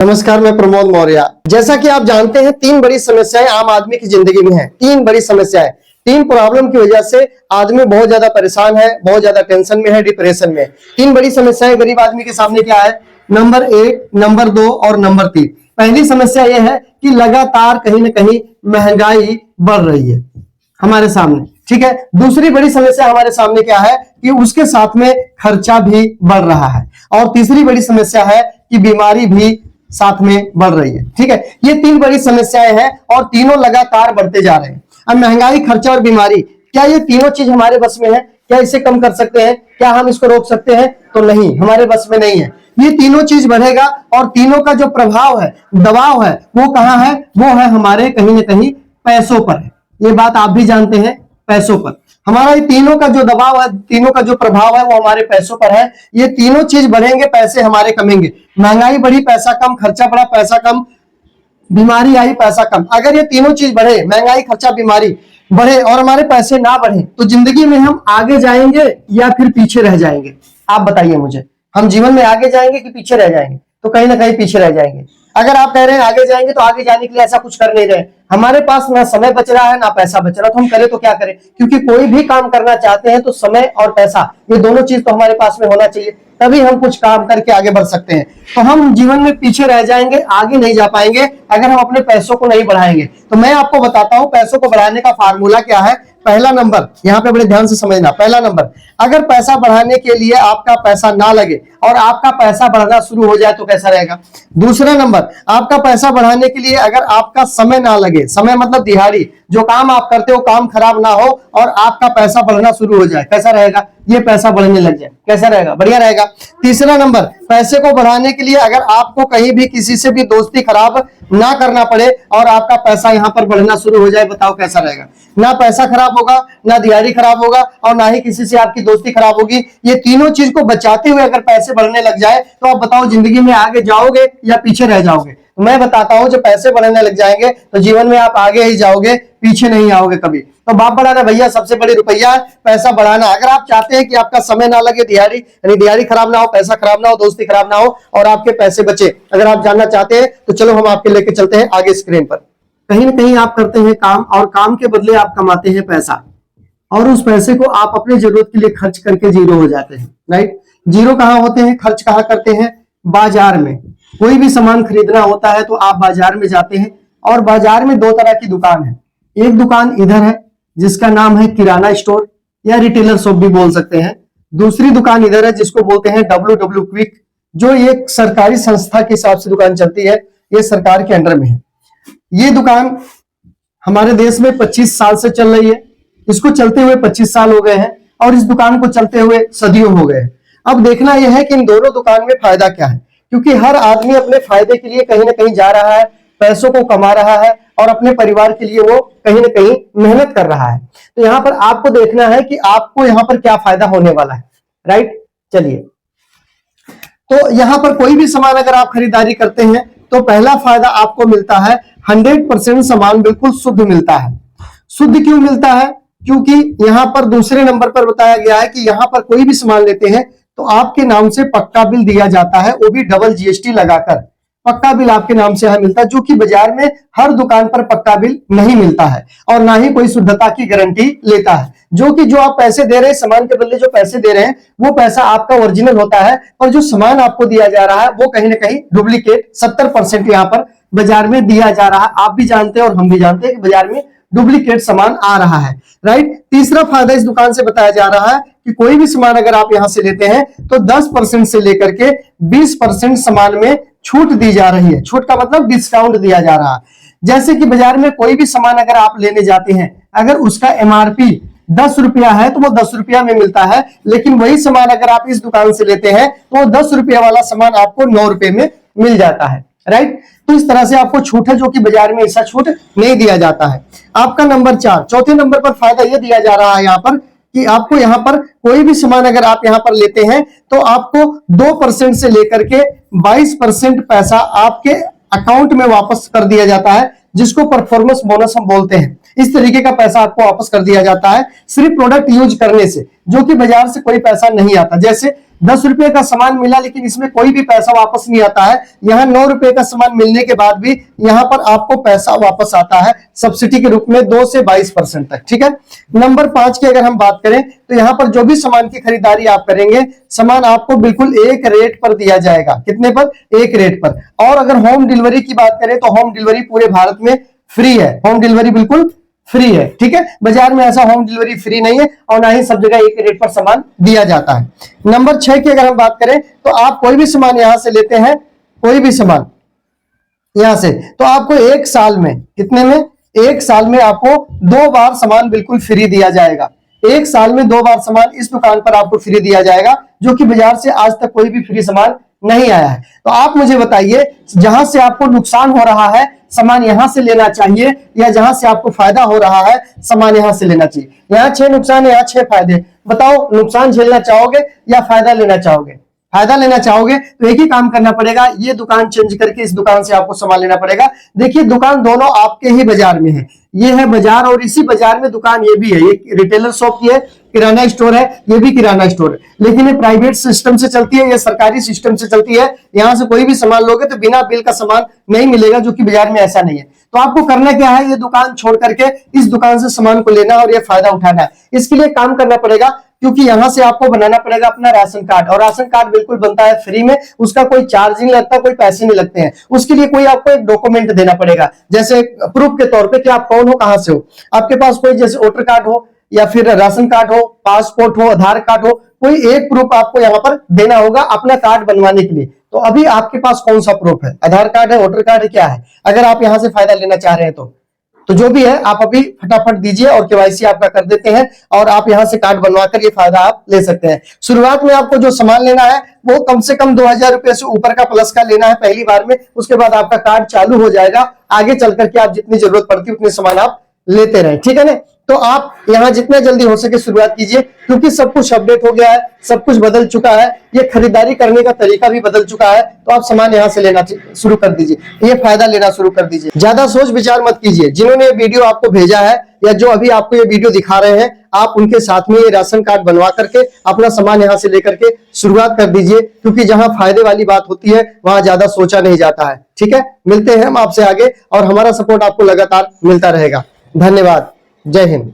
नमस्कार, मैं प्रमोद मौर्य। जैसा कि आप जानते हैं, तीन बड़ी समस्याएं आम आदमी की जिंदगी में हैं। तीन बड़ी समस्याएं, तीन प्रॉब्लम की वजह से आदमी बहुत ज्यादा परेशान है, बहुत ज्यादा टेंशन में है, डिप्रेशन में। तीन बड़ी समस्याएं गरीब आदमी के सामने क्या है? नंबर 1, नंबर 2 और नंबर 3। पहली समस्या यह है कि लगातार कहीं ना कहीं महंगाई बढ़ रही है हमारे सामने, ठीक है। दूसरी बड़ी समस्या हमारे सामने क्या है कि उसके साथ में खर्चा भी बढ़ रहा है। और तीसरी बड़ी समस्या है कि बीमारी भी साथ में बढ़ रही है, ठीक है। ये तीन बड़ी समस्याएं हैं और तीनों लगातार बढ़ते जा रहे हैं। अब महंगाई, खर्चा और बीमारी, क्या ये तीनों चीज हमारे बस में है? क्या इसे कम कर सकते हैं? क्या हम इसको रोक सकते हैं? तो नहीं, हमारे बस में नहीं है। ये तीनों चीज बढ़ेगा और तीनों का जो प्रभाव है, दबाव है, वो कहां है? वो है हमारे कहीं ना कहीं पैसों पर है। ये बात आप भी जानते हैं, पैसों पर हमारा ये तीनों का जो दबाव है, तीनों का जो प्रभाव है, वो हमारे पैसों पर है। ये तीनों चीज बढ़ेंगे, पैसे हमारे कमेंगे। महंगाई बढ़ी, पैसा कम, खर्चा बढ़ा, पैसा कम, बीमारी आई, पैसा कम। अगर ये तीनों चीज बढ़े, महंगाई, खर्चा, बीमारी बढ़े और हमारे पैसे ना बढ़े, तो जिंदगी में हम आगे जाएंगे या फिर पीछे रह जाएंगे? आप बताइए मुझे, हम जीवन में आगे जाएंगे कि पीछे रह जाएंगे? तो कहीं ना कहीं पीछे रह जाएंगे। अगर आप कह रहे हैं आगे जाएंगे, तो आगे जाने के लिए ऐसा कुछ कर नहीं रहे। हमारे पास ना समय बच रहा है, ना पैसा बच रहा, तो हम करें तो क्या करें? क्योंकि कोई भी काम करना चाहते हैं तो समय और पैसा, ये दोनों चीज तो हमारे पास में होना चाहिए, तभी हम कुछ काम करके आगे बढ़ सकते हैं। तो हम जीवन में पीछे रह जाएंगे, आगे नहीं जा पाएंगे अगर हम अपने पैसों को नहीं बढ़ाएंगे। तो मैं आपको बताता हूं पैसों को बढ़ाने का फार्मूला क्या है। पहला नंबर, यहां पे बड़े ध्यान से समझना। पहला नंबर, अगर पैसा बढ़ाने के लिए आपका पैसा ना लगे और आपका पैसा बढ़ना शुरू हो जाए तो कैसा रहेगा? दूसरा नंबर, आपका पैसा बढ़ाने के लिए अगर आपका समय ना लगे, समय मतलब दिहाड़ी, जो काम आप करते हो काम खराब ना हो और आपका पैसा बढ़ना शुरू हो जाए, कैसा रहेगा? ये पैसा बढ़ने लग जाए, कैसा रहेगा? बढ़िया रहेगा। तीसरा नंबर, पैसे को बढ़ाने के लिए अगर आपको कहीं भी किसी से भी दोस्ती खराब ना करना पड़े और आपका पैसा यहां पर बढ़ना शुरू हो जाए, बताओ कैसा रहेगा? ना पैसा खराब होगा, ना दिहाड़ी खराब होगा और ना ही किसी से आपकी दोस्ती खराब होगी। ये तीनों चीज को बचाते हुए अगर पैसे बढ़ने लग जाए, तो आप बताओ जिंदगी में आगे जाओगे या पीछे रह जाओगे? मैं बताता हूं, जब पैसे बढ़ने लग जाएंगे तो जीवन में आप आगे ही जाओगे, पीछे नहीं आओगे कभी। तो बाप बढ़ाना भैया सबसे बड़ी रुपया है, पैसा बढ़ाना। अगर आप चाहते हैं कि आपका समय ना लगे, दिहाड़ी यानी दिहाड़ी खराब ना हो, पैसा खराब ना हो, दोस्ती खराब ना हो और आपके पैसे बचे, अगर आप जानना चाहते हैं तो चलो हम आपके लेके चलते हैं आगे स्क्रीन पर। कहीं ना कहीं आप करते हैं काम और काम के बदले आप कमाते हैं पैसा और उस पैसे को आप अपने जरूरत के लिए खर्च करके जीरो हो जाते हैं, राइट। जीरो कहां होते हैं, खर्च कहां करते हैं? बाजार में। कोई भी सामान खरीदना होता है तो आप बाजार में जाते हैं और बाजार में दो तरह की दुकान है। एक दुकान इधर है जिसका नाम है किराना स्टोर या रिटेलर शॉप भी बोल सकते हैं। दूसरी दुकान इधर है जिसको बोलते हैं WW क्विक, जो एक सरकारी संस्था के हिसाब से दुकान चलती है, ये सरकार के अंडर में है। ये दुकान हमारे देश में 25 साल से चल रही है। इसको चलते हुए 25 साल हो गए हैं और इस दुकान को चलते हुए सदियों हो गए हैं। अब देखना यह है कि इन दोनों दुकान में फायदा क्या है, क्योंकि हर आदमी अपने फायदे के लिए कहीं ना कहीं जा रहा है, पैसों को कमा रहा है और अपने परिवार के लिए वो कहीं ना कहीं मेहनत कर रहा है। तो यहां पर आपको देखना है कि आपको यहां पर क्या फायदा होने वाला है, राइट। चलिए, तो यहां पर कोई भी सामान अगर आप खरीदारी करते हैं तो पहला फायदा आपको मिलता है 100% सामान बिल्कुल शुद्ध मिलता है। शुद्ध क्यों मिलता है? क्योंकि यहां पर दूसरे नंबर पर बताया गया है कि यहां पर कोई भी सामान लेते हैं तो आपके नाम से पक्का बिल दिया जाता है, वो भी डबल GST लगाकर पक्का बिल आपके नाम से यहां मिलता है, जो कि बाजार में हर दुकान पर पक्का बिल नहीं मिलता है और ना ही कोई शुद्धता की गारंटी लेता है। जो कि जो आप पैसे दे रहे हैं, सामान के बदले जो पैसे दे रहे हैं, वो पैसा आपका ओरिजिनल होता है और जो सामान आपको दिया जा रहा है वो कहीं ना कहीं डुप्लीकेट 70% यहां पर बाजार में दिया जा रहा है। आप भी जानते हैं और हम भी जानते हैं कि बाजार में डुप्लीकेट सामान आ रहा है, राइट। तीसरा फायदा इस दुकान से बताया जा रहा है कि कोई भी सामान अगर आप यहां से लेते हैं तो 10% से लेकर के 20% सामान में छूट दी जा रही है। छूट का मतलब डिस्काउंट दिया जा रहा है। जैसे कि बाजार में कोई भी सामान अगर आप लेने जाते हैं, अगर उसका MRP 10 रुपया है तो वो 10 रुपया में मिलता है, लेकिन वही सामान अगर आप इस दुकान से लेते हैं तो वो 10 रुपया वाला सामान आपको 9 रुपए में मिल जाता है, राइट। तो इस तरह से आपको छूट है, जो कि बाजार में ऐसा छूट नहीं दिया जाता है। आपका नंबर 4, चौथे नंबर पर फायदा यह दिया जा रहा है यहाँ पर कि आपको यहाँ पर कोई भी सामान अगर आप यहाँ पर लेते हैं तो आपको 2% से लेकर के 22% पैसा आपके अकाउंट में वापस कर दिया जाता है, जिसको परफॉर्मेंस बोनस हम बोलते हैं। इस तरीके का पैसा आपको वापस कर दिया जाता है सिर्फ प्रोडक्ट यूज करने से, जो कि बाजार से कोई पैसा नहीं आता। जैसे 10 रुपए का सामान मिला लेकिन इसमें कोई भी पैसा वापस नहीं आता है, यहाँ 9 रुपए का सामान मिलने के बाद भी यहाँ पर आपको पैसा वापस आता है सब्सिडी के रूप में 2 से 22% तक। ठीक है। नंबर 5 की अगर हम बात करें तो यहाँ पर जो भी सामान की खरीदारी आप करेंगे, सामान आपको बिल्कुल एक रेट पर दिया जाएगा। कितने पर? एक रेट पर। और अगर होम डिलीवरी की बात करें तो होम डिलीवरी पूरे भारत में फ्री है, होम डिलीवरी बिल्कुल फ्री है। ठीक है। बाजार में ऐसा होम डिलीवरी फ्री नहीं है और ना ही सब जगह एक रेट पर सामान दिया जाता है। नंबर 6 की अगर हम बात करें तो आप कोई भी सामान यहां से लेते हैं, कोई भी सामान यहां से, तो आपको एक साल में, कितने में? एक साल में आपको 2 बार सामान बिल्कुल फ्री दिया जाएगा। एक साल में 2 बार सामान इस दुकान पर आपको फ्री दिया जाएगा, जो कि बाजार से आज तक कोई भी फ्री सामान नहीं आया है। तो आप मुझे बताइए, जहां से आपको नुकसान हो रहा है सामान यहां से लेना चाहिए या जहां से आपको फायदा हो रहा है सामान यहां से लेना चाहिए? यहाँ 6 नुकसान है, यहाँ 6 फायदे। बताओ, नुकसान झेलना चाहोगे या फायदा लेना चाहोगे? फायदा लेना चाहोगे तो एक ही काम करना पड़ेगा, ये दुकान चेंज करके इस दुकान से आपको सामान लेना पड़ेगा। देखिए, दुकान दोनों आपके ही बाजार में है, ये है बाजार और इसी बाजार में दुकान ये भी है। ये रिटेलर शॉप की है, किराना स्टोर है, ये भी किराना स्टोर है, लेकिन ये प्राइवेट सिस्टम से चलती है, ये सरकारी सिस्टम से चलती है। यहां से कोई भी सामान लोगे तो बिना बिल का सामान नहीं मिलेगा, जो कि बाजार में ऐसा नहीं है। तो आपको करना क्या है, ये दुकान छोड़ करके इस दुकान से सामान को लेना और ये फायदा उठाना है। इसके लिए काम करना पड़ेगा, क्योंकि यहां से आपको बनाना पड़ेगा अपना राशन कार्ड, और राशन कार्ड बिल्कुल बनता है फ्री में, उसका कोई चार्ज नहीं लगता, कोई पैसे नहीं लगते हैं। उसके लिए कोई आपको एक डॉक्यूमेंट देना पड़ेगा, जैसे प्रूफ के तौर पे कि आप कौन हो, कहां से हो। आपके पास कोई जैसे वोटर कार्ड हो या फिर राशन कार्ड हो, पासपोर्ट हो, आधार कार्ड हो, कोई एक प्रूफ आपको यहाँ पर देना होगा अपना कार्ड बनवाने के लिए। तो अभी आपके पास कौन सा प्रूफ है? आधार कार्ड है, वोटर कार्ड है, क्या है? अगर आप यहां से फायदा लेना चाह रहे हैं तो जो भी है आप अभी फटाफट दीजिए और केवाईसी आपका कर देते हैं और आप यहां से कार्ड बनवाकर ये फायदा आप ले सकते हैं। शुरुआत में आपको जो सामान लेना है वो कम से कम 2000 रुपए से ऊपर का प्लस का लेना है पहली बार में, उसके बाद आपका कार्ड चालू हो जाएगा। आगे चल करके आप जितनी जरूरत पड़ती है उतने सामान आप लेते रहे। ठीक है ना? तो आप यहां जितना जल्दी हो सके शुरुआत कीजिए, क्योंकि सब कुछ अपडेट हो गया है, सब कुछ बदल चुका है, ये खरीदारी करने का तरीका भी बदल चुका है। तो आप सामान यहां से लेना शुरू कर दीजिए, ये फायदा लेना शुरू कर दीजिए। ज्यादा सोच विचार मत कीजिए। जिन्होंने ये वीडियो आपको भेजा है या जो अभी आपको ये वीडियो दिखा रहे हैं, आप उनके साथ में ये राशन कार्ड बनवा करके अपना सामान यहां से लेकर के शुरुआत कर दीजिए, क्योंकि जहां फायदे वाली बात होती है वहां ज्यादा सोचा नहीं जाता है। ठीक है, मिलते हैं हम आपसे आगे और हमारा सपोर्ट आपको लगातार मिलता रहेगा। धन्यवाद। जय हिंद।